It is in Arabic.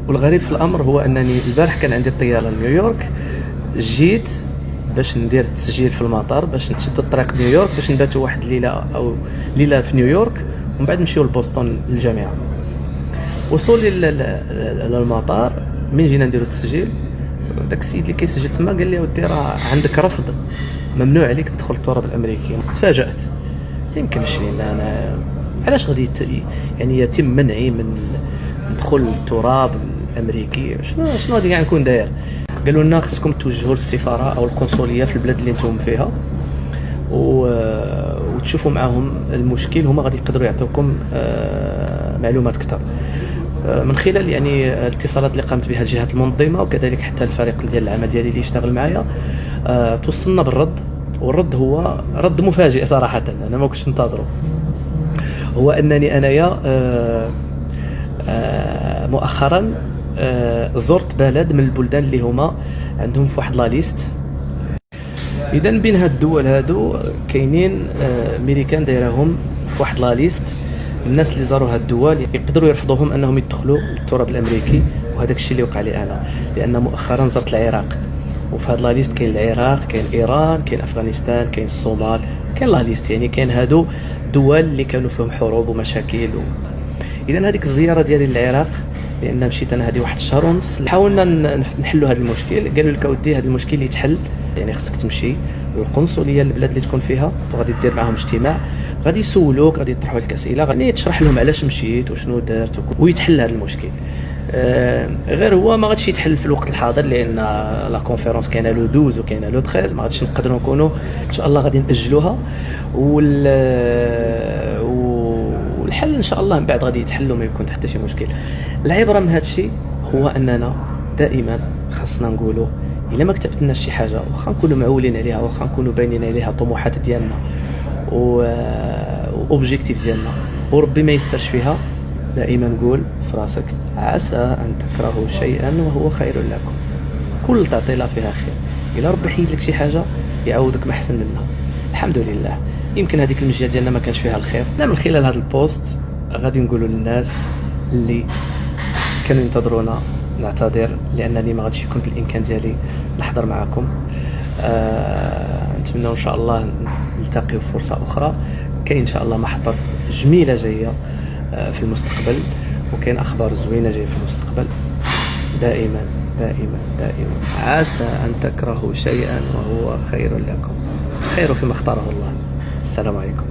والغريب في الامر هو انني البارح كان عندي الطياره لنيويورك، جيت باش ندير التسجيل في المطار باش نشد الطريق نيويورك باش نباتوا واحد الليله او ليله في نيويورك ومن بعد نمشيو لبوسطن للجامعه. وصولي للمطار من جينا نديرو التسجيل، داك السيد اللي كيسجل تما قال لي اودي راه عندك رفض، ممنوع عليك تدخل التراب الامريكي. تفاجات، يمكنش لينا انا علاش غادي يعني يتم منعي من دخول التراب الامريكي؟ شنو غادي نكون داير؟ قالوا لنا خصكم توجهوا للسفاره او القنصليه في البلاد اللي نتوما فيها وتشوفوا معاهم المشكل، هما غادي يقدروا يعطيوكم معلومات اكثر من خلال يعني الاتصالات اللي قامت بها الجهات المنظمه وكذلك حتى الفريق ديال العمل ديالي اللي يشتغل معايا. توصلنا بالرد، والرد هو رد مفاجئ صراحه، انا ما كنتش ننتظره. هو انني انايا مؤخرا زرت بلد من البلدان اللي هما عندهم في واحد لا ليست. اذا بين هاد الدول هادو كاينين ميريكان دايرهم في واحد لا ليست. الناس اللي زاروا هاد الدول يقدروا يرفضوهم انهم يدخلوا للتراب الامريكي، وهذاك الشيء اللي وقع لي انا، لان مؤخرا زرت العراق، وفي هاد لا ليست كاين العراق، كاين ايران، كاين افغانستان، كاين الصومال، كاين لا ليست، يعني كاين هادو دول اللي كانوا فيهم حروب ومشاكل اذا هذيك الزياره ديالي للعراق، لان مشيت انا هذه واحد الشهر ونص، حاولنا نحلوا هذا المشكل. قالوا لك اودي هذا المشكل يتحل، يعني خصك تمشي للقنصليه البلاد اللي تكون فيها وغادي دير معاهم اجتماع، غادي يسولوك، غادي يطرحوا لك اسئله، غادي تشرح لهم علاش مشيت وشنو درت ويتحل هذا المشكل. غير هو ما غاديش يتحل في الوقت الحاضر، لان لا كونفيرونس كاينه لو 12 وكاينه لو 13، ما غاديش نقدروا نكونوا ان شاء الله غادي ناجلوها. والحل ان شاء الله من بعد غادي يتحل وما يكون حتى شي مشكل. العبره من هذا الشيء هو اننا دائما خاصنا نقولوا الا ما كتبت شي حاجه، واخا نكونوا معولين عليها، واخا نكونوا باينين عليها طموحات ديالنا واوبجيكتيف ديالنا وربي ما يسرش فيها، دائما نقول في راسك عسى ان تكرهوا شيئا وهو خير لكم. كل تعطيله فيها خير، الا ربي حيد لك شي حاجه يعوضك ما احسن منها. الحمد لله. يمكن هذيك المجيه ديالنا ما كانش فيها الخير. لا، من خلال هذا البوست غادي نقولوا للناس اللي كانوا ينتظرونا نعتذر، لانني ما غاديش يكون بالامكان ديالي نحضر معكم. نتمنى ان شاء الله نلتقيو في فرصه اخرى. كاين ان شاء الله محطات جميله جايه في المستقبل، وكاين اخبار زوينه جايه في المستقبل. دائما دائما دائما عسى ان تكرهوا شيئا وهو خير لكم، خير فيما اختاره الله. السلام عليكم.